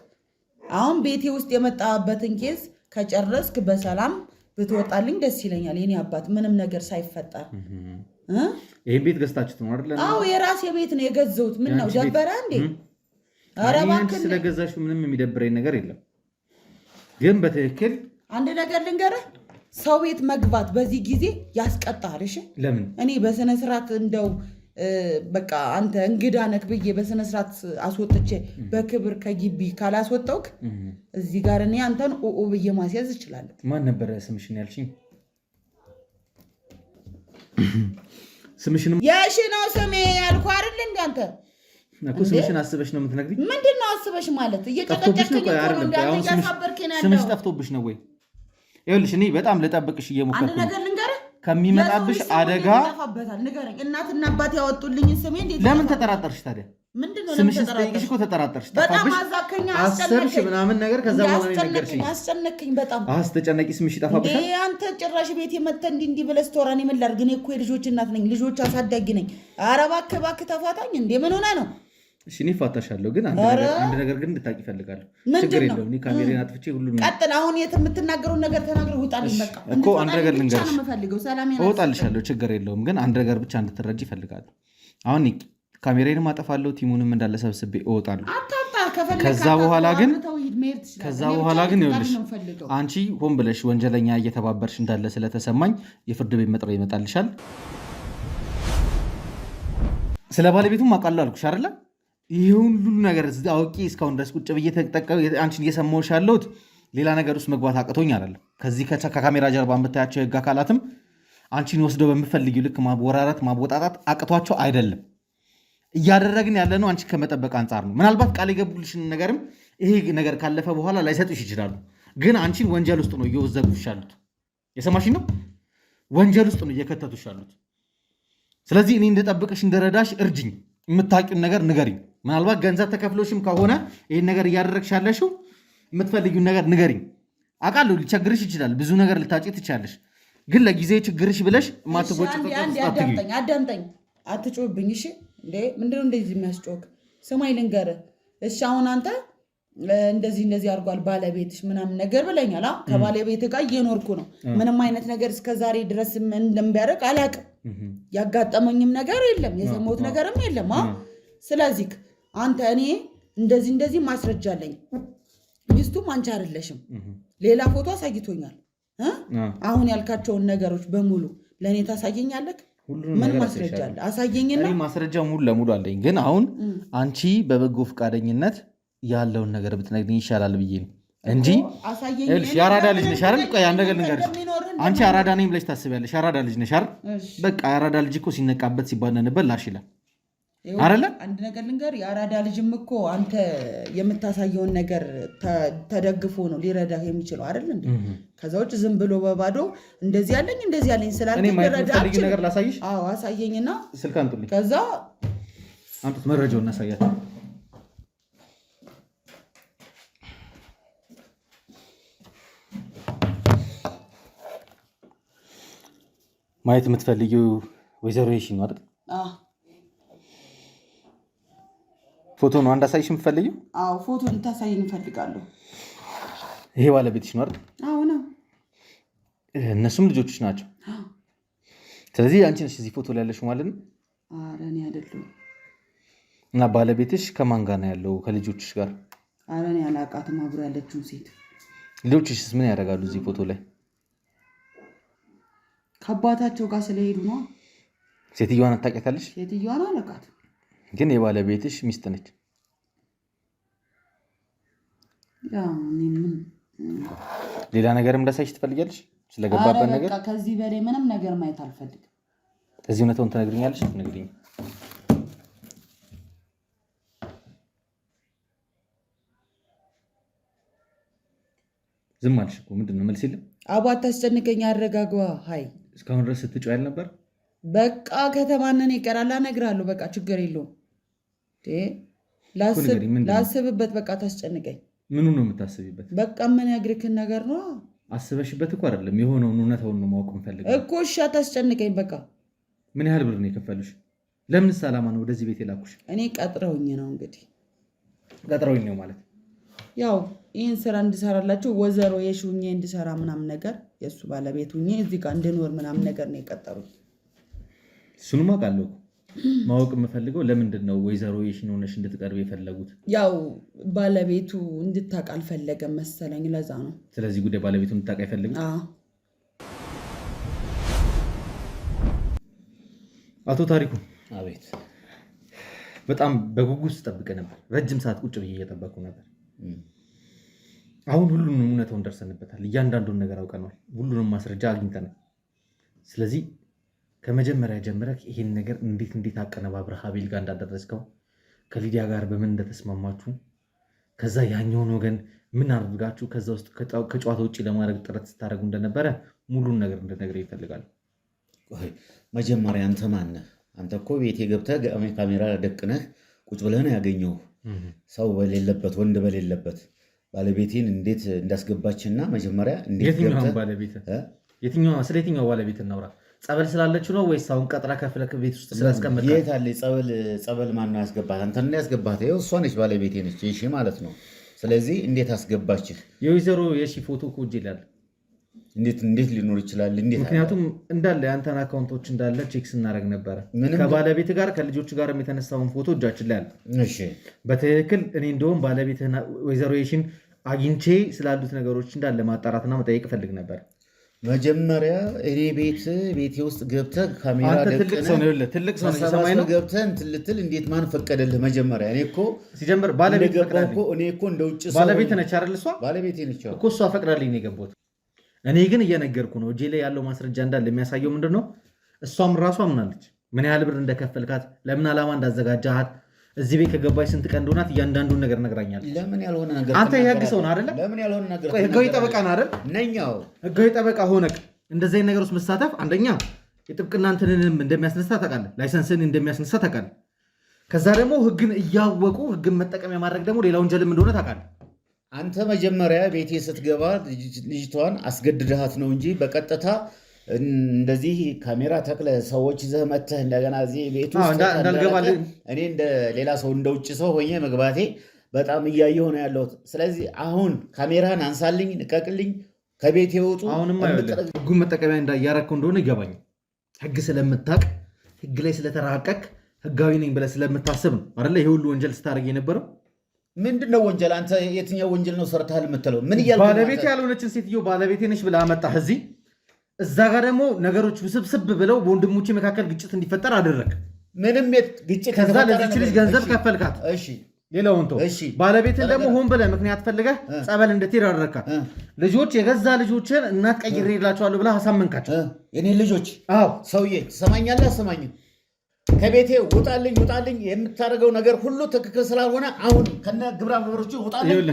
B: አሁን ቤቴ ውስጥ የመጣበትን ኬዝ ከጨረስክ በሰላም ብትወጣልኝ ደስ ይለኛል። የኔ አባት ምንም ነገር ሳይፈጠር
A: ይሄን ቤት ገዝታችሁት ነው አይደል?
B: አዎ የራሴ ቤት ነው የገዛሁት። ምን ነው ደበረ እንዴ?
A: ስለገዛሽው ምንም የሚደብረኝ ነገር የለም። ግን በትክክል
B: አንድ ነገር ልንገርህ፣ ሰው ቤት መግባት በዚህ ጊዜ ያስቀጣል። እሺ
A: ለምን
B: እኔ በስነ ስርዓት እንደው በቃ አንተ እንግዳ ነክ ብዬ በስነ ስርዓት አስወጥቼ በክብር ከግቢ ካላስወጣውክ እዚህ ጋር እኔ አንተን ኦኦ ብዬ ማስያዝ እችላለሁ።
A: ማን ነበር ስምሽን ያልሽኝ? ስምሽንም
B: የሺ ነው ስሜ ያልኩህ አይደል እንዴ? አንተ
A: እኮ ስምሽን አስበሽ ነው የምትነግሪኝ?
B: ምንድነው አስበሽ ማለት? እየጨቀጨቀኝ እኮ ነው እንዳንተ ያሳበርከኝ ነው።
A: ስምሽ ጠፍቶብሽ ነው ወይ? ይኸውልሽ እኔ በጣም ልጠብቅሽ እየሞከርኩ
B: አንድ ነገር ልንገርህ፣
A: ከሚመጣብሽ አደጋ
B: ንገረኝ። እናትና አባት ያወጡልኝ ስሜ እንዴት
A: ለምን ተጠራጠርሽ ታዲያ?
B: ምንድነው
A: ስምሽን ስጠይቅሽ እኮ ተጠራጠርሽ።
B: በጣም አዛከኛ
A: አሰብሽ ምናምን ነገር ከዛ በኋላ ነው ነገርሽኝ።
B: አስጨነቀኝ በጣም
A: ተጨነቂ። ስምሽ ይጠፋብሻል።
B: አንተ ጭራሽ ቤት የመተህ እንዲህ ብለህ ስትወራ እኔ ምን ላድርግ? እኔ እኮ የልጆች እናት ነኝ፣ ልጆች አሳዳጊ ነኝ። ኧረ እባክህ ተፋታኝ እንዴ! ምን ሆነህ ነው?
A: እሺ እኔ እፋታሻለሁ፣ ግን አንድ ነገር ግን እንድታውቂ እፈልጋለሁ። ችግር የለውም። እኔ ካሜራዬን አጥፍቼ ሁሉንም
B: ቀጥል። አሁን የምትናገረውን ነገር ተናግረህ ውጣልኝ። በቃ
A: እኮ አንድ ነገር ልንገርሽ፣ እወጣልሻለሁ። ችግር የለውም፣ ግን አንድ ነገር ብቻ እንድትረጂ እፈልጋለሁ። አሁን ካሜራዬንም አጠፋለሁ፣ ቲሙንም እንዳለ ሰብስቤ እወጣለሁ። ከዛ በኋላ ግን ይኸውልሽ አንቺ ሆን ብለሽ ወንጀለኛ እየተባበርሽ እንዳለ ስለተሰማኝ የፍርድ ቤት መጥሪያ ይመጣልሻል። ስለ ባለቤቱም አውቃለሁ አልኩሽ አይደለ? ይሁን ሁሉ ነገር አውቄ እስካሁን ድረስ ቁጭ ብዬ አንቺን እየሰማሁሽ ያለሁት ሌላ ነገር ውስጥ መግባት አቅቶኝ አይደለም። ከዚህ ከካሜራ ጀርባ የምታያቸው የህግ አካላትም አንቺን ወስደው በምፈልጊው ልክ ማወራራት ማወጣጣት አቅቷቸው አይደለም። እያደረግን ያለ ነው አንቺን ከመጠበቅ አንጻር ነው። ምናልባት ቃል የገቡልሽን ነገርም ይሄ ነገር ካለፈ በኋላ ላይሰጡሽ ይችላሉ። ግን አንቺን ወንጀል ውስጥ ነው እየወዘጉሽ ያሉት። የሰማሽኝ ነው? ወንጀል ውስጥ ነው እየከተቱሽ ያሉት። ስለዚህ እኔ እንደጠብቅሽ እንደረዳሽ እርጅኝ፣ የምታውቂውን ነገር ንገሪኝ። ምናልባት ገንዘብ ተከፍሎሽም ከሆነ ይህን ነገር እያደረግሽ ያለሽው የምትፈልጊውን ነገር ንገሪኝ። አውቃለሁ ሊቸግርሽ ይችላል፣ ብዙ ነገር ልታጪ ትችላለሽ። ግን ለጊዜ ችግርሽ ብለሽ
B: አዳምጠኝ፣ አትጮህብኝ። እሺ እንዴ ምንድነው እንደዚህ የሚያስጮህ? ስማኝ ልንገርህ። እሺ አሁን አንተ እንደዚህ አድርጓል ባለቤትሽ ምናምን ነገር ብለኛል። ከባለቤት ጋር እየኖርኩ ነው። ምንም አይነት ነገር እስከዛሬ ድረስ እንደሚያደርግ አላውቅም። ያጋጠመኝም ነገር የለም፣ የሰማሁት ነገርም የለም። ስለዚህ አንተ እኔ እንደዚህ ማስረጃ አለኝ። ሚስቱም አንቺ አይደለሽም። ሌላ ፎቶ አሳይቶኛል። አሁን ያልካቸውን ነገሮች በሙሉ ለእኔ ታሳየኛለህ? ምን ማስረጃ አለ? አሳየኝና።
A: ማስረጃ ሙሉ ለሙሉ አለኝ። ግን አሁን አንቺ በበጎ ፈቃደኝነት ያለውን ነገር ብትነግሪኝ ይሻላል ብዬ ነው እንጂ የአራዳ ልጅ ነሽ አይደል? ቆይ አንድ ነገር ልንገርሽ። አንቺ አራዳ ነኝ ብለሽ ታስቢያለሽ። አራዳ ልጅ ነሽ አይደል? በቃ የአራዳ ልጅ እኮ ሲነቃበት ሲባነንበት ላሽ ይላል አይደለ? አንድ
B: ነገር ልንገር፣ የአራዳ ልጅም እኮ አንተ የምታሳየውን ነገር ተደግፎ ነው ሊረዳህ የሚችለው አይደል እንዴ? ከዛ ውጭ ዝም ብሎ በባዶ እንደዚህ ያለኝ ስላልከኝ
A: ልረዳህ ነገር ላሳይሽ።
B: አዎ አሳየኝና
A: ስልክ አንጡልኝ።
B: ከዛ
A: አንጡት፣ መረጃውን እናሳያት። ማየት የምትፈልጊው ወይዘሮ ይሽ ነው አይደል? ፎቶ ነው እንዳሳይሽ የምትፈልጊው?
B: አዎ ፎቶ እንድታሳይኝ እፈልጋለሁ።
A: ይሄ ባለቤትሽ ነው አይደል?
B: አዎ ነው።
A: እነሱም ልጆችሽ ናቸው። ስለዚህ አንቺ ነሽ እዚህ ፎቶ ላይ ያለሽው ማለት ነው?
B: ኧረ እኔ አይደለሁም።
A: እና ባለቤትሽ ከማን ጋር ነው ያለው? ከልጆችሽ ጋር?
B: ኧረ እኔ አላውቃትም። አብሮ ያለችውን ሴት።
A: ልጆችሽስ ምን ያደርጋሉ እዚህ ፎቶ ላይ?
B: ከአባታቸው ጋር ስለሄዱ ነው።
A: ሴትዮዋን አታውቂያታለሽ?
B: ሴትዮዋን አላውቃትም፣
A: ግን የባለቤትሽ ሚስት ነች። ሌላ ነገርም ላሳይሽ ትፈልጊያለሽ? ስለገባበት ነገር
B: ከዚህ በላይ ምንም ነገር ማየት አልፈልግም።
A: እዚህ እውነታውን ትነግሪኛለሽ? ትነግሪኝ። ዝም አልሽ እኮ ምንድን ነው? መልስ የለም።
B: አቦ አታስጨንቀኝ፣ አረጋጓ። ሀይ
A: እስካሁን ድረስ ስትጮህ ያልነበር?
B: በቃ ከተማነን ይቀራል፣ እነግርሃለሁ። በቃ ችግር የለውም። ላስብበት። በቃ ታስጨንቀኝ።
A: ምኑ ነው የምታስቢበት?
B: በቃ የምነግርህን ነገር ነው።
A: አስበሽበት እኮ አይደለም፣ የሆነውን እውነታውን ነው ማወቅ የምፈልገው
B: እኮ። እሺ አታስጨንቀኝ። በቃ
A: ምን ያህል ብር ነው የከፈሉሽ? ለምንስ ዓላማ ነው ወደዚህ ቤት የላኩሽ?
B: እኔ ቀጥረውኝ ነው። እንግዲህ
A: ቀጥረውኝ ነው ማለት
B: ያው ይህን ስራ እንድሰራላቸው ወይዘሮ የሹኜ እንድሰራ ምናምን ነገር የእሱ ባለቤት ሁኜ እዚህ ጋር እንድኖር ምናምን ነገር ነው የቀጠሩኝ።
A: እሱንም አውቃለሁ። ማወቅ የምፈልገው ለምንድን ነው ወይዘሮ የሺን ሆነሽ እንድትቀርብ የፈለጉት?
B: ያው ባለቤቱ እንድታውቅ አልፈለገም መሰለኝ፣ ለዛ ነው።
A: ስለዚህ ጉዳይ ባለቤቱ እንድታውቅ አይፈልግም። አቶ ታሪኩ
C: አቤት።
A: በጣም በጉጉት ስጠብቅ ነበር። ረጅም ሰዓት ቁጭ ብዬ እየጠበቅኩ ነበር። አሁን ሁሉንም እውነታውን ደርሰንበታል። እያንዳንዱን ነገር አውቀናል። ሁሉንም ማስረጃ አግኝተናል። ስለዚህ ከመጀመሪያ ጀምረህ ይሄን ነገር እንዴት አቀነባብረህ አቤል ጋር እንዳደረስከው፣ ከሊዲያ ጋር በምን እንደተስማማችሁ፣ ከዛ ያኛውን ወገን ምን አድርጋችሁ ከዛ ውስጥ ከጨዋታ ውጭ ለማድረግ ጥረት ስታደርጉ እንደነበረ ሙሉን ነገር እንድትነግረኝ ይፈልጋል።
C: መጀመሪያ አንተ ማነህ? አንተ እኮ ቤቴ ገብተህ ካሜራ ደቅነህ ቁጭ ብለህ ነው ያገኘሁህ። ሰው በሌለበት ወንድ በሌለበት ባለቤቴን እንዴት እንዳስገባችና መጀመሪያ እንዴት ገብተህ
A: ስለ የትኛው ባለቤት እናውራ? ጸበል ስላለችው ነው ወይስ አሁን ቀጥራ ከፍለህ ቤት ውስጥ ስላስቀመጥክ?
C: የት አለ ጸበል? ማን ነው ያስገባት? አንተ ነው ያስገባት። ይኸው እሷ ነች ባለቤቴ ነች። እሺ ማለት ነው። ስለዚህ እንዴት አስገባችህ?
A: የወይዘሮ የሺ ፎቶ እኮ እጄ ላይ አለ።
C: እንዴት ሊኖር ይችላል?
A: ምክንያቱም እንዳለ የአንተን አካውንቶች እንዳለ ቼክ ስናደርግ ነበረ። ከባለቤት ጋር ከልጆች ጋር የተነሳውን ፎቶ እጃችን ላይ አለ።
C: እሺ
A: በትክክል እኔ እንደውም ባለቤትህን ወይዘሮ የሺን አግኝቼ ስላሉት ነገሮች እንዳለ ማጣራትና መጠየቅ እፈልግ ነበር።
C: መጀመሪያ እኔ ቤቴ ውስጥ ገብተህ ካሜራ
A: ትልቅ ሰው ሰማይ ነው
C: ገብተህ እንትን ልትል እንዴት ማን ፈቀደልህ? መጀመሪያ እኔ እኮ
A: ሲጀምር ባለቤት
C: እንደ ውጭ ሰው
A: ባለቤት ነች አይደል? እሷ
C: ባለቤቴ ነች
A: እኮ እሷ ፈቅዳልኝ ነው የገባሁት። እኔ ግን እየነገርኩ ነው። እጄ ላይ ያለው ማስረጃ እንዳለ የሚያሳየው ምንድን ነው? እሷም ራሷ አምናለች። ምን ያህል ብር እንደከፈልካት፣ ለምን ዓላማ እንዳዘጋጃሃት፣ እዚህ ቤት ከገባች ስንት ቀን እንደሆናት እያንዳንዱን ነገር ነግራኛለች።
C: ለምን ያልሆነ ነገር
A: አንተ የህግ ሰው ነህ አይደለ?
C: ለምን ያልሆነ ነገር
A: ህጋዊ ጠበቃ ነህ አይደል?
C: ነኛው
A: ህጋዊ ጠበቃ ሆነህ እንደዚህ አይነት ነገር ውስጥ መሳተፍ አንደኛ የጥብቅና እንትንንም እንደሚያስነሳ ታውቃለህ፣ ላይሰንስን እንደሚያስነሳ ታውቃለህ። ከዛ ደግሞ ህግን እያወቁ ህግን መጠቀሚያ ማድረግ ደግሞ ሌላ ወንጀልም እንደሆነ ታውቃለህ።
C: አንተ መጀመሪያ ቤቴ ስትገባ ልጅቷን አስገድድሃት ነው እንጂ በቀጥታ እንደዚህ ካሜራ ተክለ ሰዎች ይዘህ መተህ እንደገና እዚህ ቤት ውስጥ እንዳልገባልህ እኔ እንደ ሌላ ሰው እንደ ውጭ ሰው ሆኜ መግባቴ በጣም እያየሁ ነው ያለሁት። ስለዚህ አሁን ካሜራን አንሳልኝ፣ ንቀቅልኝ፣ ከቤት የወጡ
A: አሁንም ህጉን መጠቀሚያ እያረከው እንደሆነ ይገባኝ። ህግ ስለምታውቅ ህግ ላይ ስለተራቀቅ ህጋዊ ነኝ ብለህ ስለምታስብ ነው አይደለ? ይሄ ሁሉ ወንጀል ስታደርግ የነበረው
C: ምንድነው? ወንጀል አንተ የትኛው ወንጀል ነው ሰርተሃል የምትለው? ምን እያልኩ
A: ባለቤቴ ያልሆነችን ሴትዮ ባለቤቴ ነች ብለህ አመጣህ እዚህ። እዛ ጋር ደግሞ ነገሮች ውስብስብ ብለው በወንድሞቼ መካከል ግጭት እንዲፈጠር አደረግ።
C: ምንም ግጭት
A: ከዛ ለዚች ልጅ ገንዘብ ከፈልካት።
C: እሺ
A: ሌላውን ተው። ባለቤትን ደግሞ ሆን ብለህ ምክንያት ፈልገህ ጸበል እንድትሄድ አደረግካት። ልጆች የገዛ ልጆችን እናት ቀይሬላቸዋለሁ ብለህ አሳመንካቸው።
C: የኔ ልጆች ሰውዬ ትሰማኛለህ? አሰማኝም ከቤቴ ውጣልኝ። የምታደርገው ነገር ሁሉ ትክክል ስላልሆነ አሁን ከነ ግብረ አበሮቹ ውጣልኝ።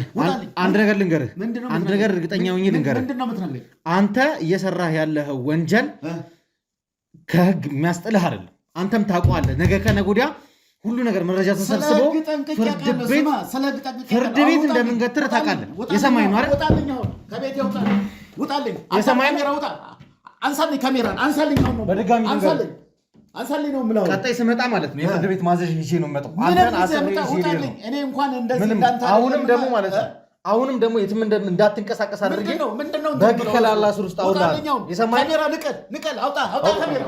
A: አንድ ነገር ልንገርህ፣ አንድ ነገር እርግጠኛ ሆኜ ልንገርህ። አንተ እየሰራህ ያለኸው ወንጀል ከህግ የሚያስጥልህ አይደለም። አንተም ታውቀዋለህ። ነገ ከነገ ወዲያ ሁሉ ነገር መረጃ ተሰብስቦ ፍርድ ቤት እንደምንገትር ታውቃለህ። የሰማይ ነው አይደል?
C: የሰማይ አንሳልኝ፣ ካሜራን አንሳልኝ ነው
A: በድጋሚ
C: አንሳልኝ ነው የምለው።
A: ቀጣይ ስመጣ ማለት ነው የፍርድ ቤት ማዘዣ ይዤ ነው የምመጣው።
C: እኔ እንኳን እንደዚህ እንዳንተ
A: አሁንም ደግሞ ማለት ነው አሁንም ደግሞ የትም እንዳትንቀሳቀስ አድርጌ በህግ ከላላ ስር ውስጥ አውጣ።
C: የሰማይ ካሜራ ንቀል አውጣ ካሜራ